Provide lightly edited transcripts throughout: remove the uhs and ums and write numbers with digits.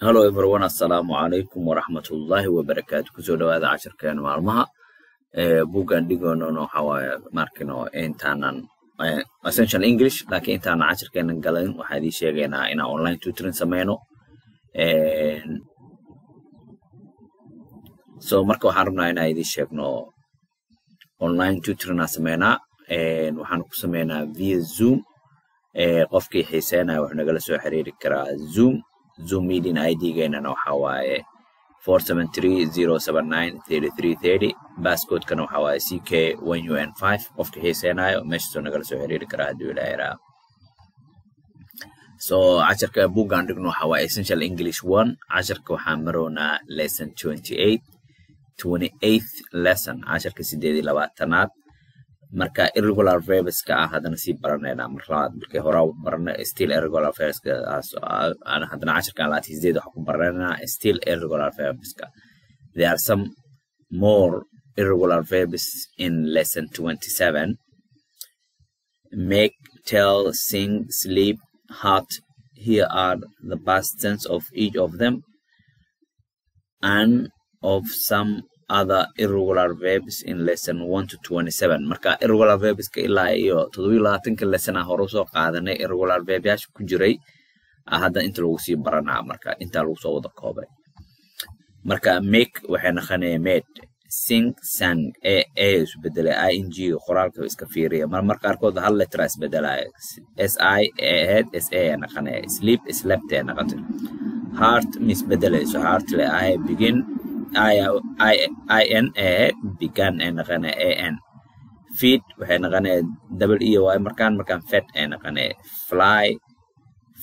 Hello everyone, assalamu alaikum wa rahmatullahi wa barakatuh. Kusoo dhawaada casharkeena maalmaha buugan dhigono waxa waaye markino intaanan essential English laakiin intaan casharkeena galin waxa idin sheegaynaa in online tutoring sameeyno so marka waxaan rabnaa inaan idin sheegno online tutoring sameeynaa waxaan ku sameeynaa via Zoom qofkii xiiseynaya wuxuu nagala soo xiriiri karaa Zoom meeting ID gaynana waxa waaye 473-079-3330 passcode kana waxa waaye CK1UN5 qofkii xiiseenayo meesha soo nagala soo xiriiri karaa hadii la yiraahdo so casharka buugan dhigno waxa waaye essential English 1 casharka waxaan maroonaa lesson 28th lesson casharka 28aad marka irregular verbs ka hadana si baranayna marlaad markay hore barana still irregular verbs ka aan hadana casharka la tiisdeed waxa ku baranayna still irregular verbs ka there are some more irregular verbs in lesson 27 make, tell, sing, sleep, hot. Here are the past tense of each of them and of some other irregular verbs in lesson 1 to 27 marka irregular verbs ka ilaa iyo 27 lesson hore soo qaadanay irregular verbs ku jiray hadda inta lagu sii baranaa marka inta lagu soo wada koobay marka make waxay naqanay made, sing, sang is bedelay ing qoraalka iska fiiriya marka qaarkood hal letter is bedelay si head sa naqanay sleep slept naqatay heart mis bedelay so heart le begin in began naqanay an feet waxay naqanay double e y markaan fed naqanay fly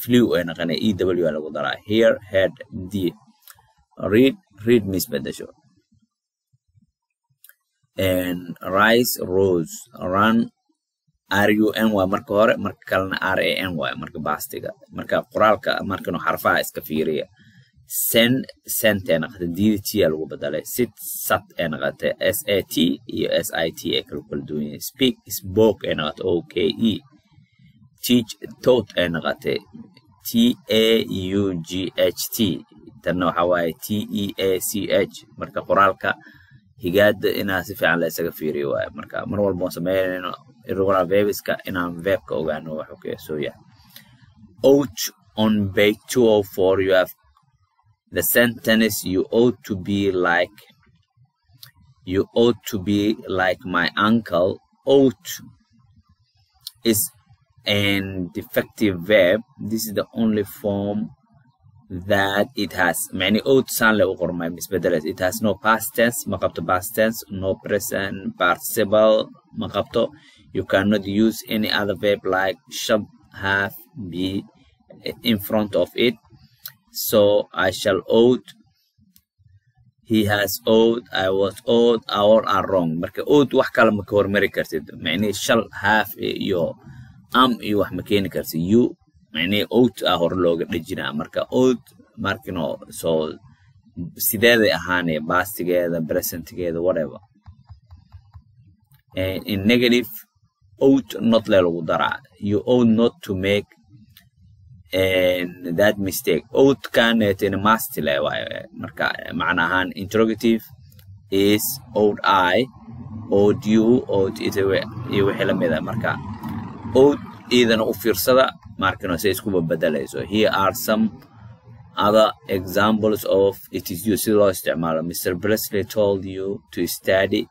flew naqanay ew lagu daraa here head d read mis bedesho and rise rose run run waa marka hore marka kalena ran waa marka baastiga marka qoraalka markano xarfaha iska fiiriya sent naqata dt lagu badalay sit sat naqata sat iyo sit kala duwan speak spoke naqata oke teach taught naqata taught tan waxa waaye teach marka qoraalka higaada ina si fiican la isaga fiiriyo waaye marka mar walba sameeyayno irregular verbs ka inaan verb ka ogaano wax uu ka soo yahay ought on page 204 you have the sentence you ought to be like my uncle. Ought is an defective verb. This is the only form that it has. Many ought sound like it has no past tense, makapto past tense, no present participle, makapto. You cannot use any other verb like should, have, be in front of it. So I shall ought, he has ought, I was ought, all are wrong. Marka ought wax kala ma ka hormari kartid. Macni shall have iyo iyo wax ma keeni kartid. You macni ought hor looga dhijinaa. Marka ought markino so sideeday ahaane pastigeeda, presentgeeda, whatever. And in negative ought not lagu daraa. You ought not to make and that mistake ought can in must le marka macnahan interrogative is ought I ought you ought it iyo wixii la mid ah marka ought idan u fiirsada markano say isku bedelayso here are some other examples of it is used loo isticmaalo Mr. Presley told you to study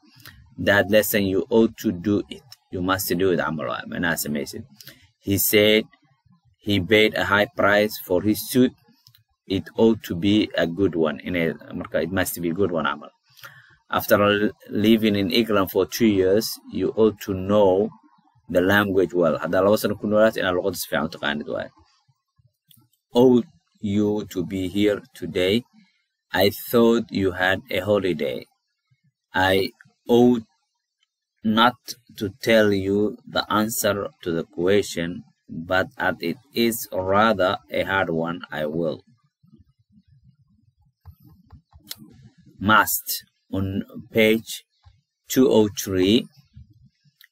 that lesson you ought to do it you must do it amal mana samaysid he said he paid a high price for his suit. It ought to be a good one. It must be a good one. After living in England for 2 years, you ought to know the language well. Ought you to be here today? I thought you had a holiday. I ought not to tell you the answer to the question, but as it is rather a hard one, I will. Must. On page 203,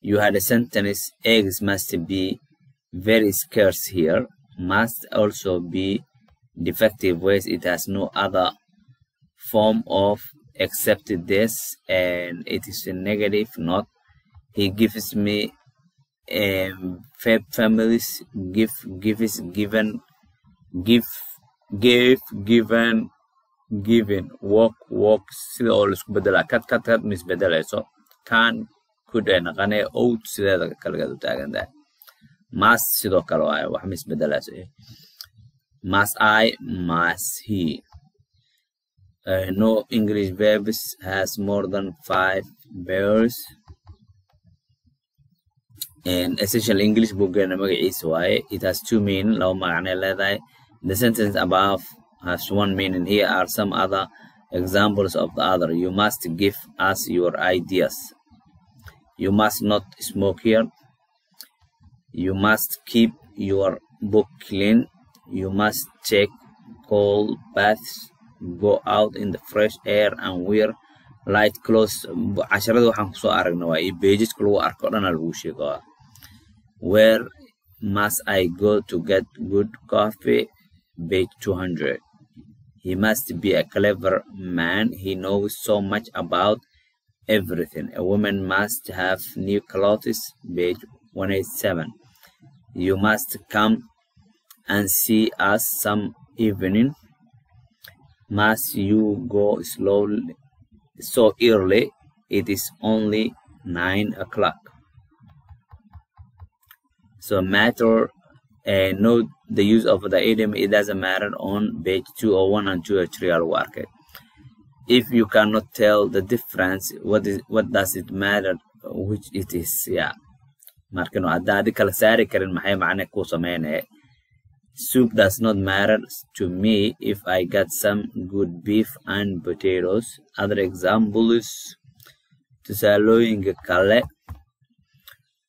you had a sentence, eggs must be very scarce here. Must also be defective ways. It has no other form of except this, and it is a negative not. He gives me families, gives, given, give, given, given, walk, sida oo la isku bedelaa kad misbedelayso can could naqane out sideeda kala u taagan tahay must sidoo kale waaye wax misbedelayso must I, must he. No English verbs has more than 5 verbs. And essential English book magaciisa waaye. It has 2 meaning, laba macne leedahay. The sentence above has 1 meaning. Here are some other examples of the other. You must give us your ideas. You must not smoke here. You must keep your book clean. You must take cold baths. Go out in the fresh air and wear light clothes. casharada waxaan ku soo aragnay waa pages lagu arko dhan lagu sheego. Where must I go to get good coffee? Page 200. He must be a clever man. He knows so much about everything. A woman must have new clothes. Page 187. You must come and see us some evening. Must you go slowly so early? It is only 9 o'clock. So matter, note the use of the idiom. It doesn't matter on page 201 and 203 lagu arkay. If you cannot tell the difference, what does it matter which it is? Yeah. Markano haddaad kala saari karin maxay macne ku sameynay. Soup does not matter to me if I get some good beef and potatoes. Other examples, tusaalooyinka kale.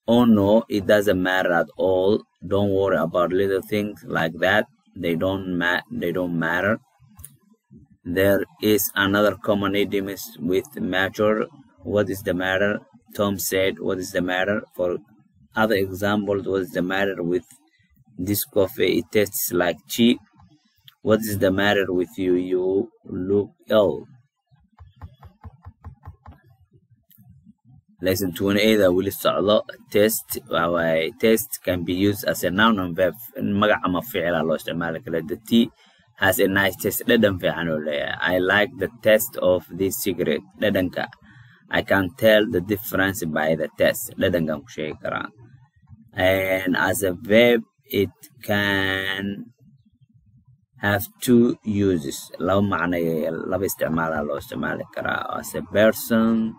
Oh no, it doesn't matter at all. Don't worry about little things like that. They don't matter. There is another common idiom with matter. What is the matter? Tom said, what is the matter? For other examples, what is the matter with this coffee? It tastes like tea. What is the matter with you? You look ill. Lesson 28 will socdo. Test can be used as a noun and verb. magac ama ficil loo isticmaali karo. The tea has a nice taste. dhadhan fiican oo leeyahay. I like the taste of this cigarette. dhadhanka. I can tell the difference by the taste. dhadhankan ku sheegi karaa. And as a verb, it can have 2 uses. laba macne laba isticmaal loo isticmaali karaa. As a person,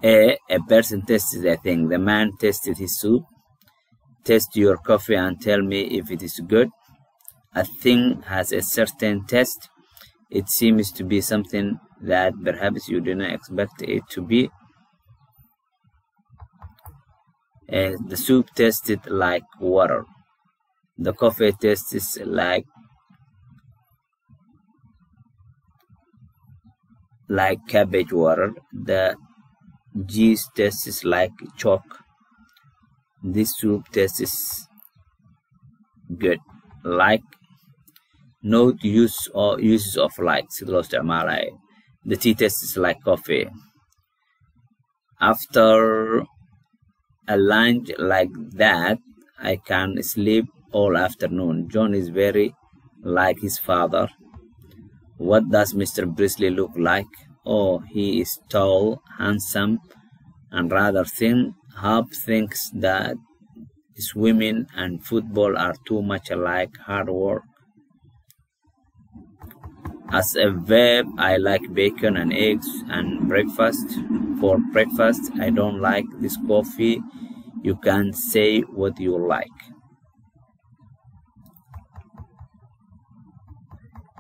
a person tastes a thing. The man tasted his soup. Taste your coffee and tell me if it is good. A thing has a certain taste. It seems to be something that perhaps you didn't expect it to be. The soup tasted like water. The coffee tastes like cabbage water. The cheese tastes like chalk. This soup tastes good. Like. Note uses of like. The tea tastes like coffee. After a lunch like that, I can sleep all afternoon. John is very like his father. What does Mr. Brisley look like? Oh, he is tall, handsome, and rather thin. Hub thinks that swimming and football are too much alike. Hard work. As a verb, I like bacon and eggs and breakfast. For breakfast, I don't like this coffee. You can say what you like.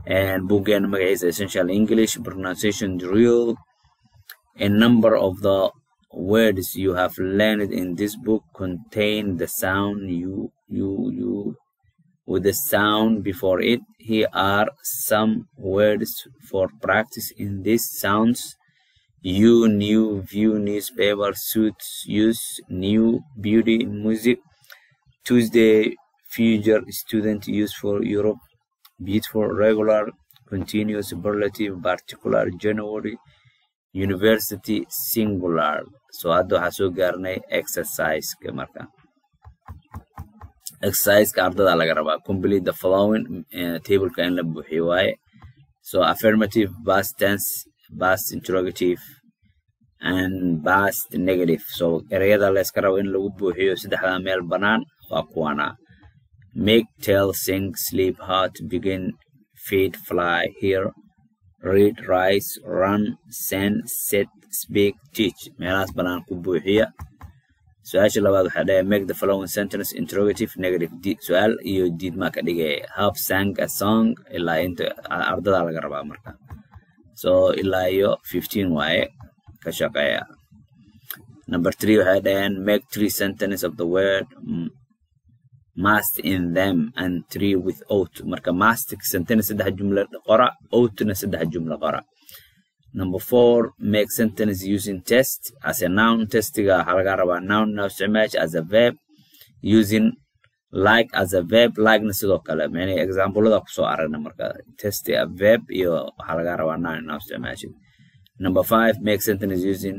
And bookend magaciisa essential English pronunciation drill. A number of the words you have learned in this book contain the sound you with the sound before it. Here are some words for practice in these sounds. You, new, view, newspaper, suits, use, new, beauty, music. Tuesday, future, student, use for Europe. beautiful, regular, continuous, superlative, particular, January, university, singular. So hadda waxaa soo gaarnay exercise-ka marka. Exercise-ka ardada laga rabaa. Complete the following table-ka in la buuxiyo waaye. So affirmative, past tense, past interrogative, and past negative. So ereyada la iska rabo in lagu buuxiyo saddexda meel bannaan waa kuwana. Make, tell, sing, sleep, heart, begin, feed, fly, hear, read, rise, run, send, sit, speak, teach. Meelahaas bannaan ku buuxiya. Su-aasha labaad waxaa dhahay make the following sentence interrogative negative. Su-aal iyo diidma ka dhigay. Have sang a song ilaa inta ardada laga rabaa marka. So ilaa iyo 15 waaye ka shaqeeya. Number 3 waxay dhaheen make 3 sentences of the word must in them and 3 without. Marka must sentence 3 jumla qora, outna 3 jumla qora. Number 4 make sentence using test as a noun. Testiga waxaa laga rabaa noun na isticmaash as a verb, using like as a verb, like na sidoo kale. Many example-ada ku soo aragna marka test a verb iyo waxaa laga rabaa noun na isticmaash. Number 5 make sentence using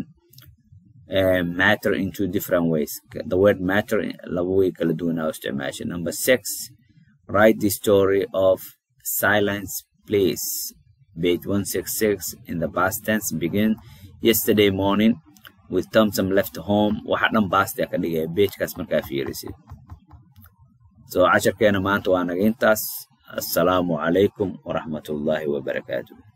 matter in 2 different ways. The word matter laba way kala duwan na isticmaash. Number 6 write the story of silence please. Page 166 in the past tense. Begin yesterday morning with Thompson left home. Waxa dhan past ka dhigay page kaas markaa fiirisid. So casharkeena maanta waa naga intaas. Assalaamu calaykum waraxmatullaahi wabarakaatuh.